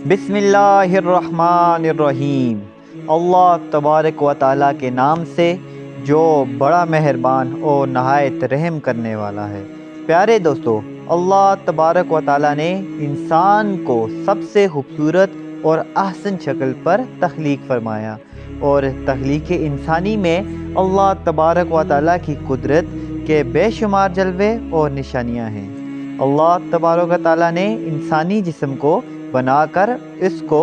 بسم اللہ الرحمن الرحیم۔ اللہ تبارک و تعالیٰ کے نام سے جو بڑا مہربان اور نہایت رحم کرنے والا ہے۔ پیارے دوستو، اللہ تبارک و تعالیٰ نے انسان کو سب سے خوبصورت اور احسن شکل پر تخلیق فرمایا، اور تخلیق انسانی میں اللہ تبارک و تعالیٰ کی قدرت کے بے شمار جلوے اور نشانیاں ہیں۔ اللہ تبارک و تعالیٰ نے انسانی جسم کو بنا کر اس کو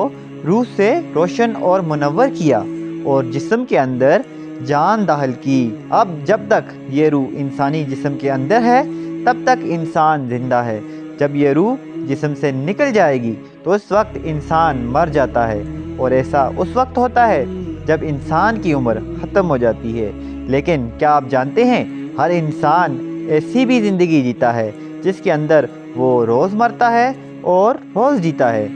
روح سے روشن اور منور کیا اور جسم کے اندر جان داخل کی۔ اب جب تک یہ روح انسانی جسم کے اندر ہے تب تک انسان زندہ ہے۔ جب یہ روح جسم سے نکل جائے گی تو اس وقت انسان مر جاتا ہے، اور ایسا اس وقت ہوتا ہے جب انسان کی عمر ختم ہو جاتی ہے۔ لیکن کیا آپ جانتے ہیں، ہر انسان ایسی بھی زندگی جیتا ہے جس کے اندر وہ روز مرتا ہے اور روز جیتا ہے۔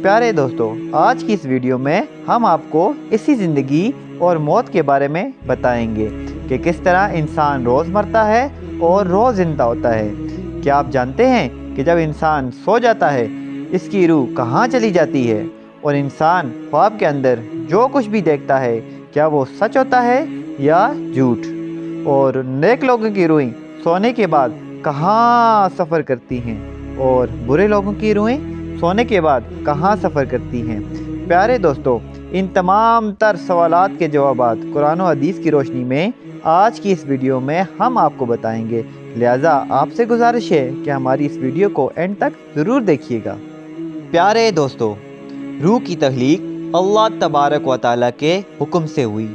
پیارے دوستو، آج کی اس ویڈیو میں ہم آپ کو اسی زندگی اور موت کے بارے میں بتائیں گے کہ کس طرح انسان روز مرتا ہے اور روز زندہ ہوتا ہے۔ کیا آپ جانتے ہیں کہ جب انسان سو جاتا ہے اس کی روح کہاں چلی جاتی ہے، اور انسان خواب کے اندر جو کچھ بھی دیکھتا ہے کیا وہ سچ ہوتا ہے یا جھوٹ؟ اور نیک لوگوں کی روحیں سونے کے بعد کہاں سفر کرتی ہیں، اور برے لوگوں کی روحیں سونے کے بعد کہاں سفر کرتی ہیں؟ پیارے دوستو، ان تمام تر سوالات کے جوابات قرآن و حدیث کی روشنی میں آج کی اس ویڈیو میں ہم آپ کو بتائیں گے، لہٰذا آپ سے گزارش ہے کہ ہماری اس ویڈیو کو اینڈ تک ضرور دیکھیے گا۔ پیارے دوستو، روح کی تخلیق اللہ تبارک و تعالیٰ کے حکم سے ہوئی۔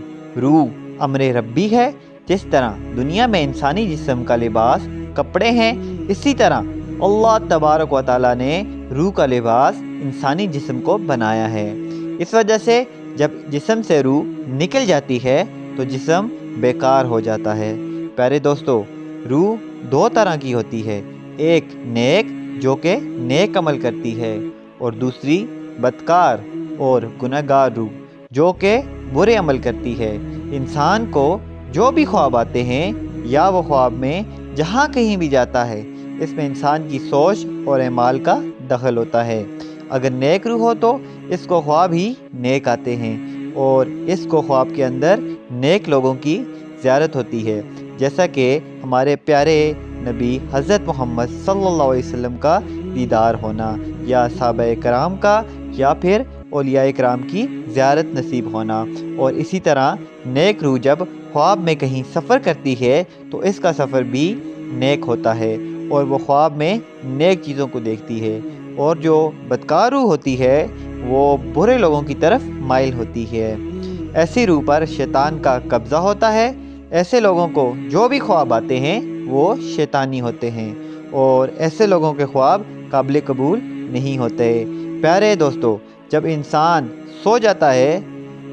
روح امر ربی ہے۔ جس طرح دنیا میں انسانی جسم کا لباس کپڑے ہیں، اسی طرح اللہ تبارک و تعالیٰ نے روح کا لباس انسانی جسم کو بنایا ہے۔ اس وجہ سے جب جسم سے روح نکل جاتی ہے تو جسم بیکار ہو جاتا ہے۔ پیارے دوستو، روح دو طرح کی ہوتی ہے، ایک نیک جو کہ نیک عمل کرتی ہے، اور دوسری بدکار اور گنہگار روح جو کہ برے عمل کرتی ہے۔ انسان کو جو بھی خواب آتے ہیں یا وہ خواب میں جہاں کہیں بھی جاتا ہے، اس میں انسان کی سوچ اور اعمال کا دخل ہوتا ہے۔ اگر نیک روح ہو تو اس کو خواب ہی نیک آتے ہیں، اور اس کو خواب کے اندر نیک لوگوں کی زیارت ہوتی ہے، جیسا کہ ہمارے پیارے نبی حضرت محمد صلی اللہ علیہ وسلم کا دیدار ہونا، یا صحابہ کرام کا، یا پھر اولیاء کرام کی زیارت نصیب ہونا۔ اور اسی طرح نیک روح جب خواب میں کہیں سفر کرتی ہے تو اس کا سفر بھی نیک ہوتا ہے، اور وہ خواب میں نیک چیزوں کو دیکھتی ہے، اور جو بدکار روح ہوتی ہے وہ برے لوگوں کی طرف مائل ہوتی ہے۔ ایسی روح پر شیطان کا قبضہ ہوتا ہے۔ ایسے لوگوں کو جو بھی خواب آتے ہیں وہ شیطانی ہوتے ہیں، اور ایسے لوگوں کے خواب قابل قبول نہیں ہوتے۔ پیارے دوستو، جب انسان سو جاتا ہے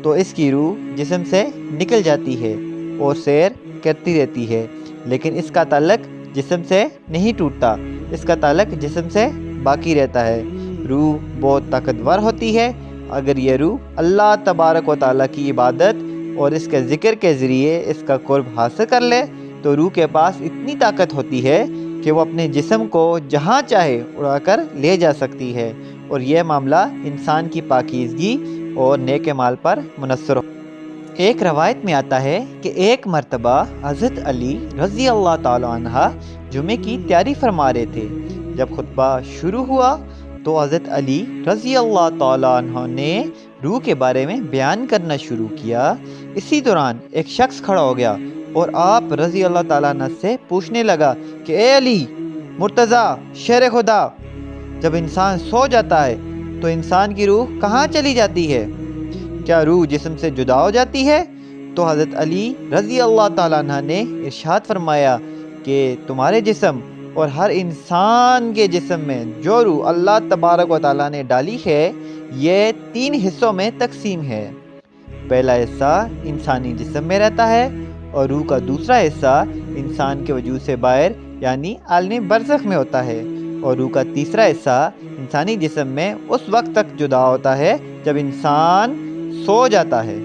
تو اس کی روح جسم سے نکل جاتی ہے اور سیر کرتی رہتی ہے، لیکن اس کا تعلق جسم سے نہیں ٹوٹتا، اس کا تعلق جسم سے باقی رہتا ہے۔ روح بہت طاقتور ہوتی ہے۔ اگر یہ روح اللہ تبارک و تعالیٰ کی عبادت اور اس کے ذکر کے ذریعے اس کا قرب حاصل کر لے تو روح کے پاس اتنی طاقت ہوتی ہے کہ وہ اپنے جسم کو جہاں چاہے اڑا کر لے جا سکتی ہے، اور یہ معاملہ انسان کی پاکیزگی اور نیک اعمال پر منحصر ہو۔ ایک روایت میں آتا ہے کہ ایک مرتبہ حضرت علی رضی اللہ تعالی عنہ جمعے کی تیاری فرما رہے تھے۔ جب خطبہ شروع ہوا تو حضرت علی رضی اللہ تعالی عنہ نے روح کے بارے میں بیان کرنا شروع کیا۔ اسی دوران ایک شخص کھڑا ہو گیا اور آپ رضی اللہ تعالیٰ عنہ سے پوچھنے لگا کہ اے علی مرتضیٰ شیر خدا، جب انسان سو جاتا ہے تو انسان کی روح کہاں چلی جاتی ہے؟ کیا روح جسم سے جدا ہو جاتی ہے؟ تو حضرت علی رضی اللہ تعالیٰ عنہ نے ارشاد فرمایا کہ تمہارے جسم اور ہر انسان کے جسم میں جو روح اللہ تبارک و تعالیٰ نے ڈالی ہے یہ 3 حصوں میں تقسیم ہے۔ پہلا حصہ انسانی جسم میں رہتا ہے، اور روح کا دوسرا حصہ انسان کے وجود سے باہر یعنی عالم برزخ میں ہوتا ہے، اور روح کا تیسرا حصہ انسانی جسم میں اس وقت تک جدا ہوتا ہے جب انسان سو جاتا ہے۔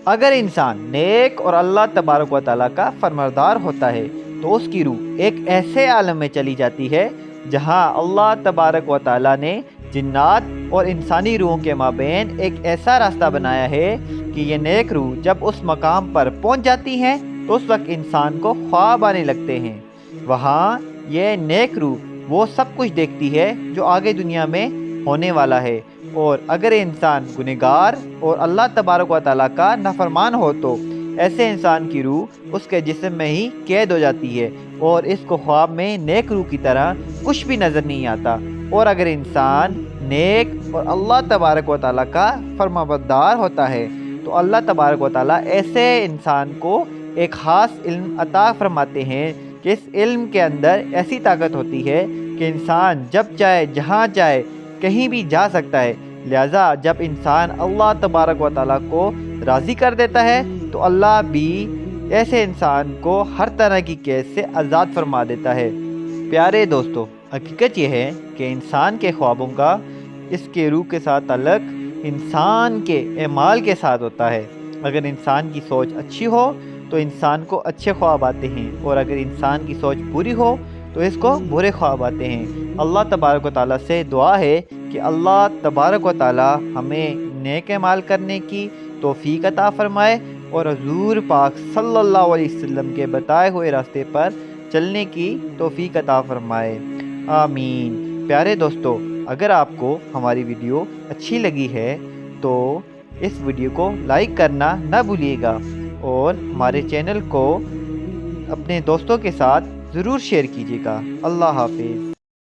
اگر انسان نیک اور اللہ تبارک و تعالیٰ کا فرمانبردار ہوتا ہے تو اس کی روح ایک ایسے عالم میں چلی جاتی ہے جہاں اللہ تبارک و تعالیٰ نے جنات اور انسانی روحوں کے مابین ایک ایسا راستہ بنایا ہے کہ یہ نیک روح جب اس مقام پر پہنچ جاتی ہیں تو اس وقت انسان کو خواب آنے لگتے ہیں۔ وہاں یہ نیک روح وہ سب کچھ دیکھتی ہے جو آگے دنیا میں ہونے والا ہے، اور اگر انسان گنہگار اور اللہ تبارک و تعالیٰ کا نافرمان ہو تو ایسے انسان کی روح اس کے جسم میں ہی قید ہو جاتی ہے اور اس کو خواب میں نیک روح کی طرح کچھ بھی نظر نہیں آتا۔ اور اگر انسان نیک اور اللہ تبارک و تعالیٰ کا فرمانبردار ہوتا ہے تو اللہ تبارک و تعالیٰ ایسے انسان کو ایک خاص علم عطا فرماتے ہیں کہ اس علم کے اندر ایسی طاقت ہوتی ہے کہ انسان جب چاہے جہاں چاہے کہیں بھی جا سکتا ہے۔ لہٰذا جب انسان اللہ تبارک و تعالیٰ کو راضی کر دیتا ہے تو اللہ بھی ایسے انسان کو ہر طرح کی قید سے آزاد فرما دیتا ہے۔ پیارے دوستو، حقیقت یہ ہے کہ انسان کے خوابوں کا اس کے روح کے ساتھ تعلق انسان کے اعمال کے ساتھ ہوتا ہے۔ اگر انسان کی سوچ اچھی ہو تو انسان کو اچھے خواب آتے ہیں، اور اگر انسان کی سوچ بری ہو تو اس کو برے خواب آتے ہیں۔ اللہ تبارک و تعالیٰ سے دعا ہے کہ اللہ تبارک و تعالیٰ ہمیں نیک اعمال کرنے کی توفیق عطا فرمائے اور حضور پاک صلی اللہ علیہ وسلم کے بتائے ہوئے راستے پر چلنے کی توفیق عطا فرمائے، آمین۔ پیارے دوستو، اگر آپ کو ہماری ویڈیو اچھی لگی ہے تو اس ویڈیو کو لائک کرنا نہ بھولیے گا، اور ہمارے چینل کو اپنے دوستوں کے ساتھ ضرور شیئر کیجیے گا۔ اللہ حافظ۔